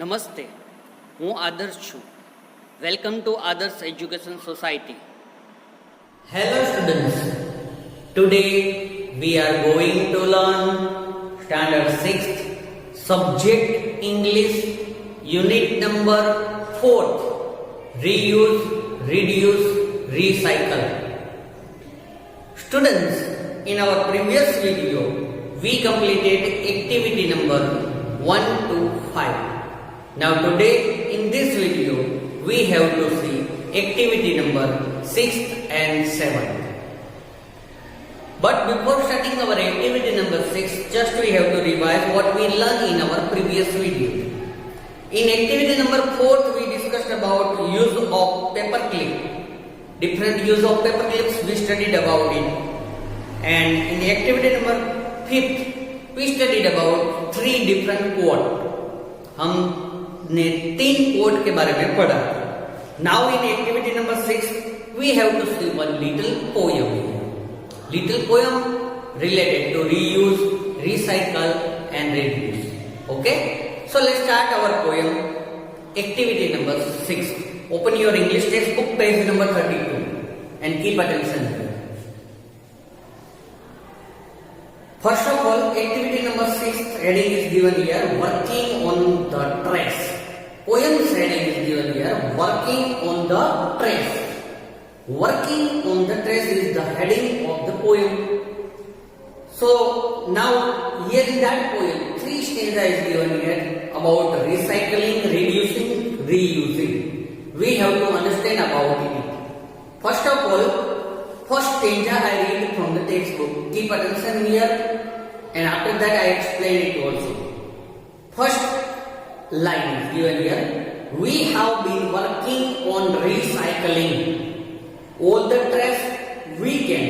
નમસ્તે, હું આદર્શ છું. વેલકમ ટુ આદર્શ education society. Hello students, today we are going to learn standard 6th subject English unit number 4th reuse, reduce, recycle. Students, in our previous video we completed activity number 1 to 5. Now today in this video we have to see activity number 6th and 7th. But before starting our activity number 6, just we have to revise what we learned in our previous video. In activity number 4th, we discussed about use of paper clip. Different use of paper clips we studied about it. And in the activity number 5th, we studied about 3 different quotes. हमने 3 quotes के बारे में पढ़ा. Now in activity number 6, we have to see one little poem. Little poem related to reuse, recycle and reduce. Okay? So let's start our poem. Activity number 6. Open your English textbook, page number 32 and keep attention here. First of all, activity number 6 heading is given here, working on the trash. Poem's heading is given here, working on the trash. Working on the trash is the heading of the poem. So now here in that poem, 3 stanzas is given here about recycling, reducing, reusing. We have to understand about it. First of all, first stanza I read from the textbook. Keep attention here, and after that I explain it also. First line is given here. We have been working on recycling all the trash we can.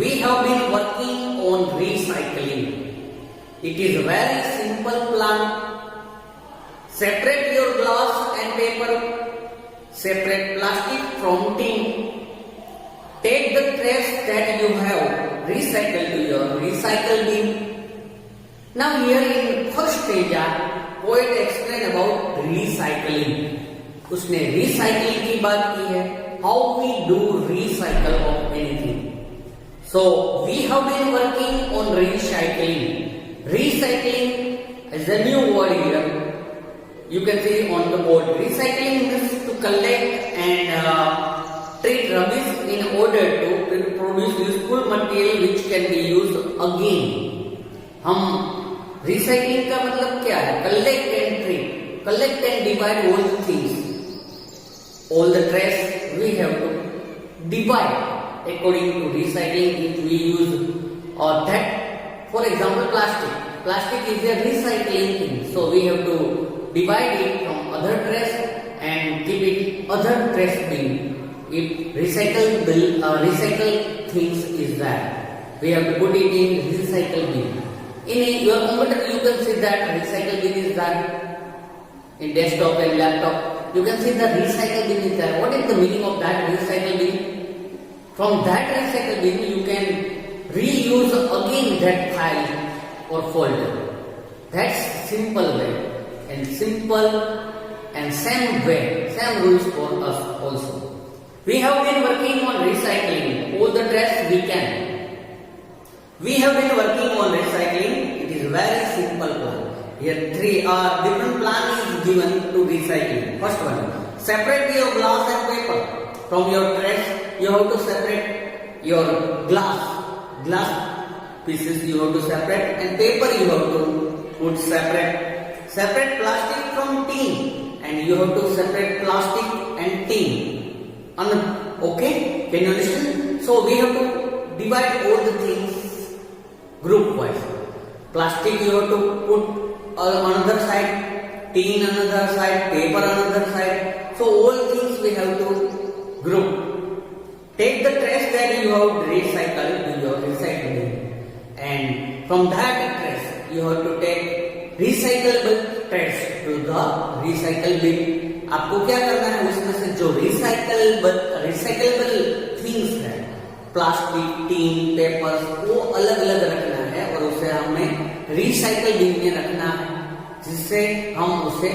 We have been working on recycling. It is a very simple plan. Separate your glass and paper. Separate plastic from tin. Take the trash that you have recycled to your recycle bin. Now here in first stage, poet explain about recycling. उसने recycling की बात की है. How we do recycle of anything. So we have been working on recycling. Recycling is a new word here. You can see on the board. Recycling means to collect and treat rubbish in order to produce useful material which can be used again. हम recycling का मतलब क्या है? Collect and treat. Collect and divide all the things. All the trash we have to divide according to recycling if we use or that. For example, plastic. Plastic is a recycling thing. So we have to divide it from other trash and keep it other trash bin. If recycle things is that, we have to put it in recycle bin. In your computer you can see that recycle bin is that. In desktop and laptop you can see the recycle bin is there. What is the meaning of that recycle bin? From that recycle bin you can reuse again that file or folder. That's simple way, and simple and same way, same rules for us also. We have been working on recycling all the trash we can. We have been working on recycling. It is very simple plan. Here 3 different plan is given to recycling. First one, separate your glass and paper from your trash. You have to separate your glass pieces. You have to separate, and paper you have to put separate. Separate plastic from tin, and you have to separate plastic and tin. Okay, can you understand? So we have to divide all the things group wise. Plastic you have to put another side, tin another side, paper another side. So all things we have to group. Take the trash that you have recycled to your recycling, and from that trash you have to take recyclable trash to the recycle bin. आपको क्या करना है, उसमें से जो recyclable things है, plastic, tin, papers, वो अलग अलग रखना है और उसे हमें रिसाइकल बिन में रखना है. जिससे हम उसे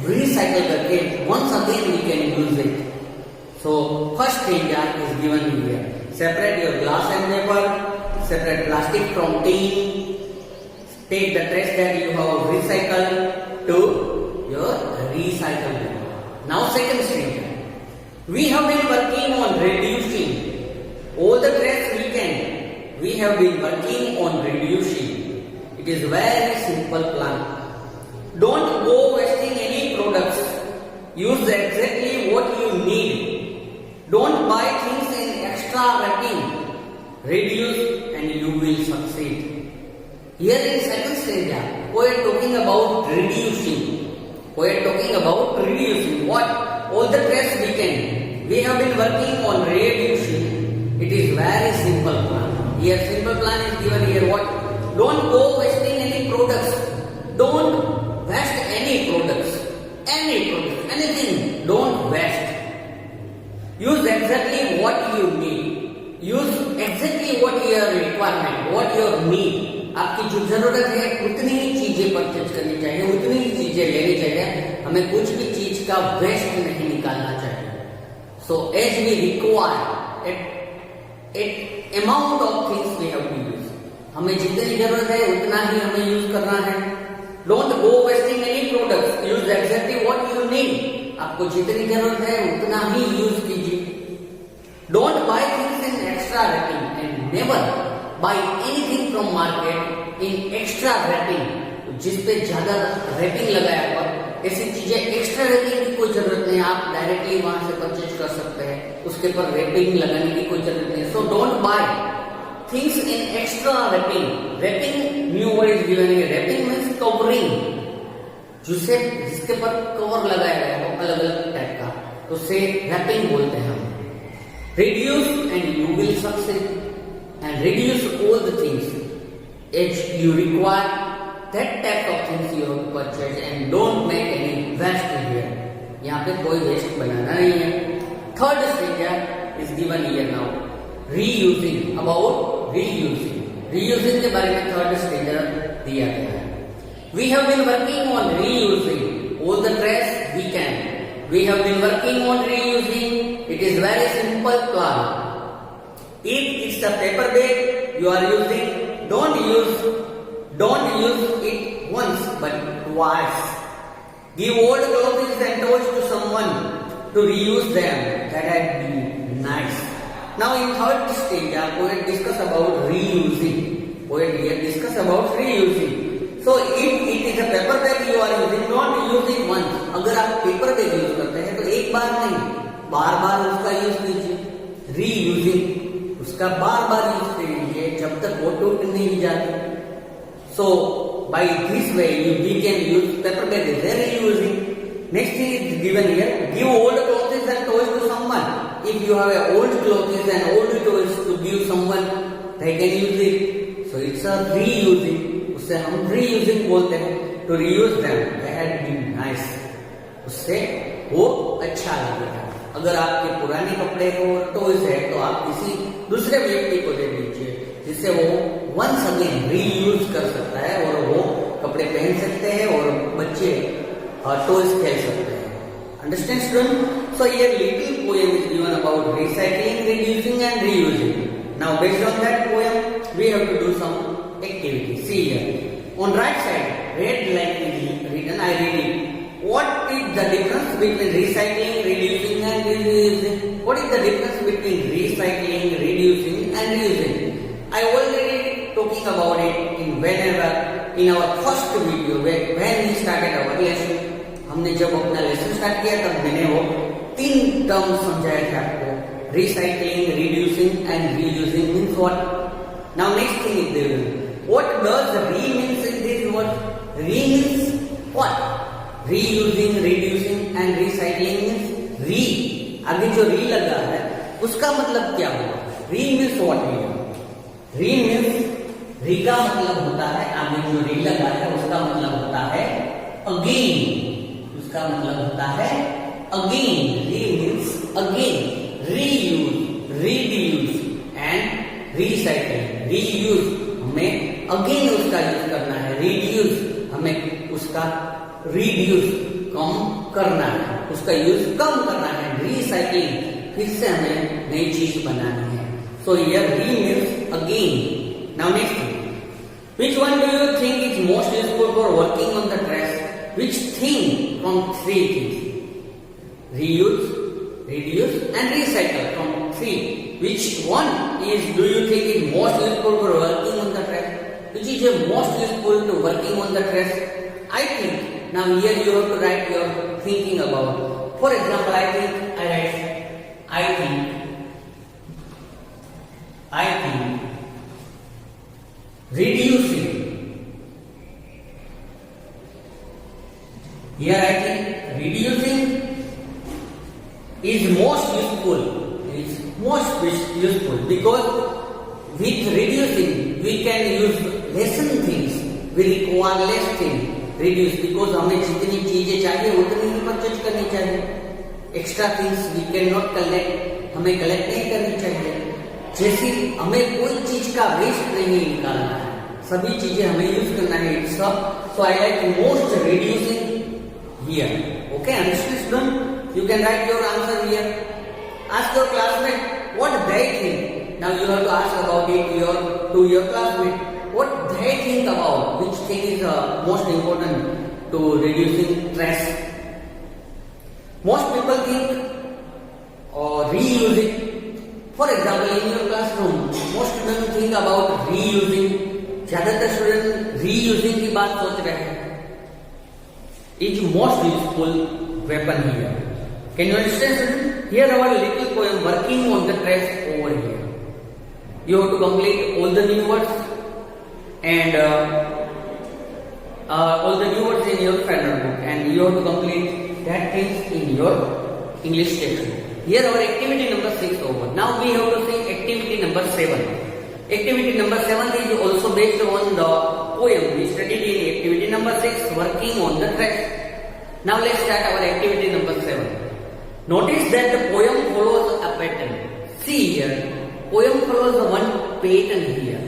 रिसाइकल करके once again we can use it. So first danger is given here. Separate your glass and paper, separate plastic from tin, take the trash that you have recycled to your recycle bin. Now second danger. We have been working on reducing all the trash we can. We have been working on reducing. It is very simple plan. Don't go wasting any products. Use exactly what you need. Don't buy things in extra wrapping. Reduce and you will succeed. Here in second stage, we are talking about reducing. We are talking about reducing. What? All the trash we can. We have been working on reducing. It is very simple plan. Here simple plan is given here. What? Don't go wasting any products. Don't waste any products. Anything. Don't waste. Use exactly what you need. Use exactly what your requirement, what your need. आपकी जो जरूरत है उतनी ही चीजें purchase करनी चाहिए, उतनी ही चीजें लेनी चाहिए. हमें कुछ भी चीज का वेस्ट नहीं निकालना चाहिए. So as we require an amount of things we have to use. हमें जितनी जरूरत है उतना ही हमें यूज करना है. Don't go wasting any products. Use exactly what you need. आपको जितनी जरूरत है उतना ही यूज कीजिए. Don't buy things in extra wrapping and never buy anything from market in extra wrapping. जिस पे ज्यादा रैपिंग लगाया हुआ ऐसी चीजें एक्स्ट्रा रैपिंग की कोई जरूरत नहीं. आप डायरेक्टली वहां से परचेज कर सकते हैं. उसके ऊपर रैपिंग लगाने की कोई जरूरत नहीं. So don't buy things in extra wrapping. Wrapping new word is given here. Wrapping means covering. जिसके ऊपर कवर लगाया गया हो अलग अलग टाइप का, तो उसे रैपिंग बोलते हैं हम. Reduce and you will succeed. And reduce all the things as you require. That type of things you have to purchase and don't make any waste here. यहाँ पे कोई वेस्ट बनाना नहीं है. Third stage is given here now. Reusing. About reusing. Reusing के बारे में third stage दिया गया है. We have been working on reusing all the trash we can. We have been working on reusing. It is very simple plan. If it's a paper bag you are using, don't use it once but twice. Give old clothes and toys to someone to reuse them. That would be nice. Now in third stage, we will discuss about reusing. So if it is a paper bag you are using, don't use it once. अगर आप paper bag use करते हैं तो एक बार नहीं, बार बार उसका use कीजिए. Reusing, उसका बार बार यूज कीजिए जब तक वो टूट नहीं जाती. So by this way we can use paper bag as reusing. Next thing is given here. Give old clothes and toys to someone. If you have old clothes and old toys to give someone, they can use it. So it's a reusing. उससे हम reusing बोलते हैं. To reuse them, that had been nice. उससे वो अच्छा लगेगा. अगर आपके पुराने कपड़े हो टॉयज है तो आप किसी दूसरे व्यक्ति को दे दीजिए, जिससे वो वंस अगेन रीयूज कर सकता है और वो कपड़े पहन सकते हैं और बच्चे टॉयज खेल सकते हैं. Understand student? So here little poem is given about recycling, reducing and reusing. Now based on that poem we have to do some activity. See here on right side red line is written. I read it. What is the difference between recycling, reducing and reusing? What is the difference between recycling, reducing and reusing? I already talking about it in our first video when we started our lesson. हमने जब अपना lesson start किया तब मैंने वो 3 term समझाया था आपको. Recycling, reducing and reusing means what? Now next thing is there. What does re means in this word? Re means what? Reusing, reducing and recycling means re. आगे जो re लगा है उसका मतलब क्या होगा? Re means what? Re means re का मतलब होता है, आगे जो re लगा है उसका मतलब होता है again. उसका मतलब होता है again. Re means again. Reuse, reduce and recycling. Reuse हमें अगेन उसका यूज करना है. रिड्यूस हमें उसका reduce कम करना है, उसका यूज कम करना है, रिसाइकलिंग फिर से हमें नई चीज बनानी है. So here re means again. Now next thing. Which one do you think is most useful for working on the trash? Which thing from three things? Reuse, reduce and recycle from three. Which one do you think is most useful for working on the trash? Which is the most useful to working on the trash? I think. Now here you have to write your thinking about. For example, I think reducing. Here I think reducing is most useful. Because with reducing we can use lesser things. We require less things. Reduce because हमें जितनी चीजें चाहिए उतनी ही purchase करनी चाहिए. Extra things we can not collect, हमें collect नहीं करनी चाहिए. जैसे हमें कोई चीज का वेस्ट नहीं निकालना है, सभी चीजें हमें यूज करना है. It's so I like most reducing here. Okay, understood student? You can write your answer here. Ask your classmate what they think. Now you have to ask about it to your classmate. What they think about which thing is most important to reducing trash. Most people think reusing. For example, in your classroom, most students think about reusing. ज़्यादातर student reusing की बात सोच रहे हैं. Is most useful weapon here. Can you understand, student? Here our little poem working on the trash over here. You have to complete all the new words. And all the new words in your Finder book, and you have to complete that things in your English textbook. Here our activity number 6 over. Now we have to see activity number 7. Activity number 7 is also based on the poem we studied in activity number 6, working on the trash. Now let's start our activity number 7. Notice that the poem follows a pattern. See here, poem follows one pattern here.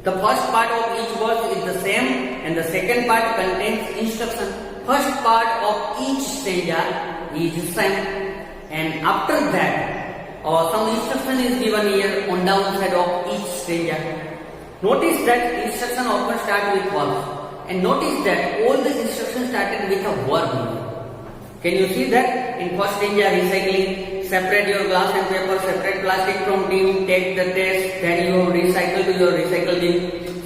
The first part of each verse is the same and the second part contains instruction. First part of each stanza is the same, and after that some instruction is given here on downside of each stanza. Notice that instruction often start with verbs, and notice that all the instructions started with a verb. Can you see that? In first stanza, recycling, separate your glass and paper, separate plastic from tin, take the test, then you recycle to your recycle bin.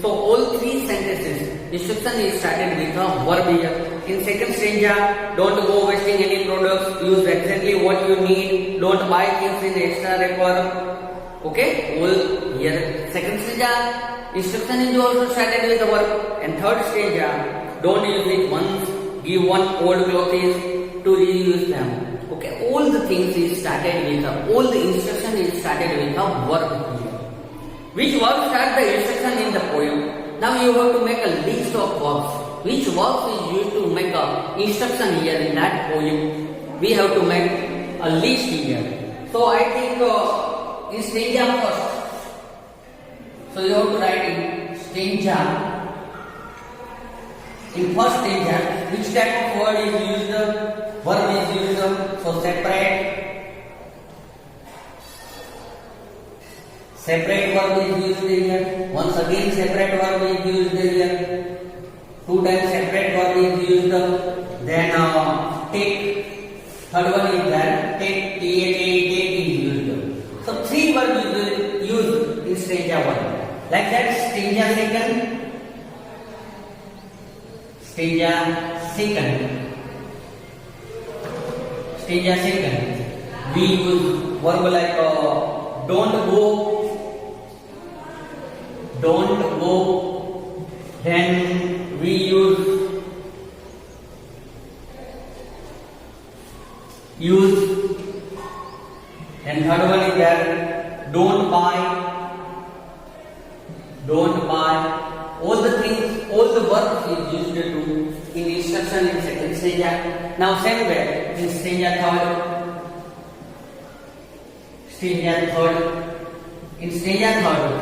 So all three sentences, instruction is started with a verb here. In second stanza, don't go wasting any products, use exactly what you need, don't buy things in extra wrapper. Okay, all here. Second stanza, instruction is also started with a verb. And third stanza, don't use it once, give one old clothes to reuse them. Okay, all the things is started with all the instruction is started with a verb here. Which verb start the instruction in the poem? Now you have to make a list of verbs. Which verbs is used to make a instruction here in that poem? We have to make a list here. So I think in stanza first. So you have to write in stanza. In first stanza, which type of word is used? Verb is used. So separate verb is used here. Once again separate verb is used here. Two times separate verb is used. Then take. Third one is that take. Take is used. So three verbs is used in stanza 1. Like that, stanza second, we use verb like don't go. Then we use and third one is that don't buy. All the things, all the verbs is used to in instruction in second stanza. Now same way in stanza third. In stanza third,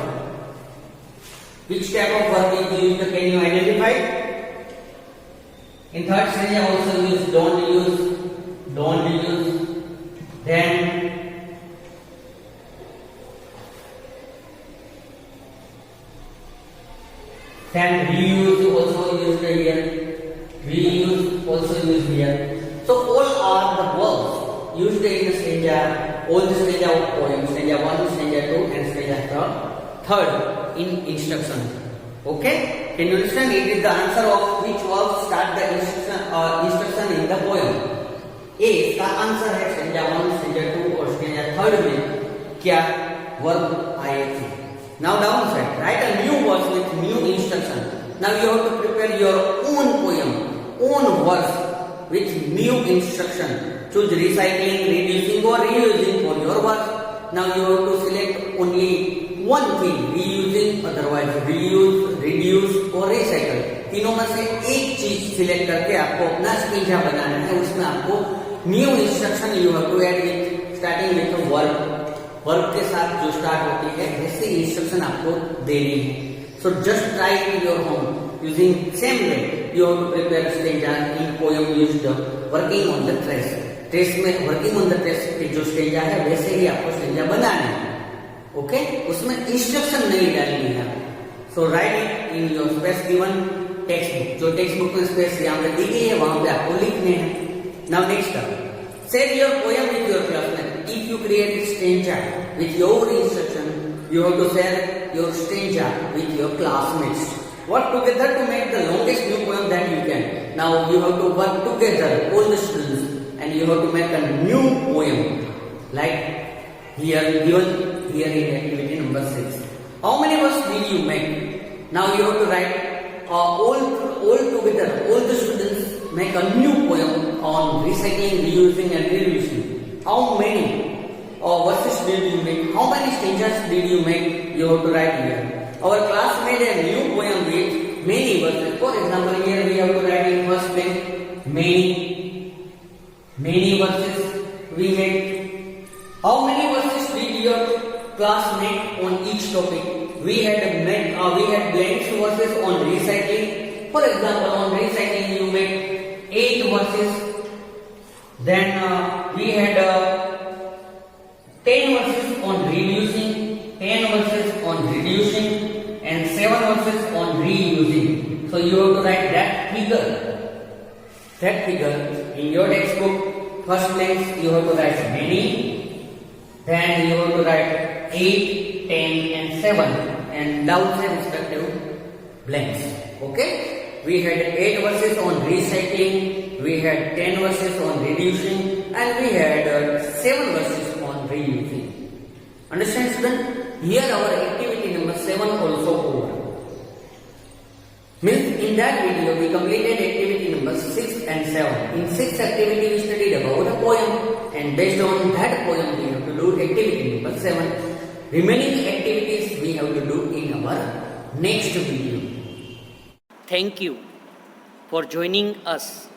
which type of verb is used? Can you identify? In third stanza also use don't use, then reuse also used here, reuse also used here. So all are the verbs used in the stanza, all the stanza of poem, stanza 1, stanza 2 and stanza 3 in instruction. Okay, can you understand? It is the answer of which verb start the instruction in the poem. A इसका answer है stanza 1, stanza 2 और stanza 3 में क्या verb आए थे. Now down side, write a new verse with new instruction. Now you have to prepare your own poem, own verse with new instruction. Choose recycling, reducing or reusing for your verse. Now you have to select only one thing, reusing, otherwise reuse, reduce और recycle. तीनों में से एक चीज select करके आपको अपना stanza बनाना है. उसमें आपको new instruction you have to add with starting with verb. Verb के साथ जो स्टार्ट होती है ऐसे इंस्ट्रक्शन आपको देनी है. So just try in your home using same way you have to prepare stanza in poem used working on the trace. Trace में वर्किंग ऑन द ट्रेस के जो स्टेंजा है वैसे ही आपको स्टेंजा बनाना है. ओके, उसमें इंस्ट्रक्शन नहीं डालनी है. So write it in your space given textbook. जो टेक्स्ट बुक में स्पेस यहाँ पे दी गई है वहां पे आपको लिखने हैं. Now next share your poem with your classmates. If you create a stanza with your instruction, you have to share your stanza with your classmates. Work together to make the longest new poem that you can. Now you have to work together, all the students, and you have to make a new poem. Like here, given here in activity number 6. How many words did you make? Now you have to write all together, all the students make a new poem on recycling, reusing and reducing. How many verses did you make? How many stanzas did you make? You have to write here. Our class made a new poem with many verses. For example, here we have to write in first place many verses we made. How many verses did your class make on each topic? We had blank verses on recycling. For example, on recycling you made 8 verses. Then we had 10 verses on reducing, 10 verses on reducing, and 7 verses on reusing. So you have to write that figure in your textbook. First place you have to write many, then you have to write 8, 10 and 7 and downside respective blanks. Okay, we had 8 verses on recycling, we had 10 verses on reducing, and we had 7 verses on reusing. Understand, student? Here our activity number 7 also over. Means in that video we completed activity number 6 and 7. In 6th activity we studied about a poem, and based on that poem we have to do activity number 7. Remaining activities we have to do in our next video. Thank you for joining us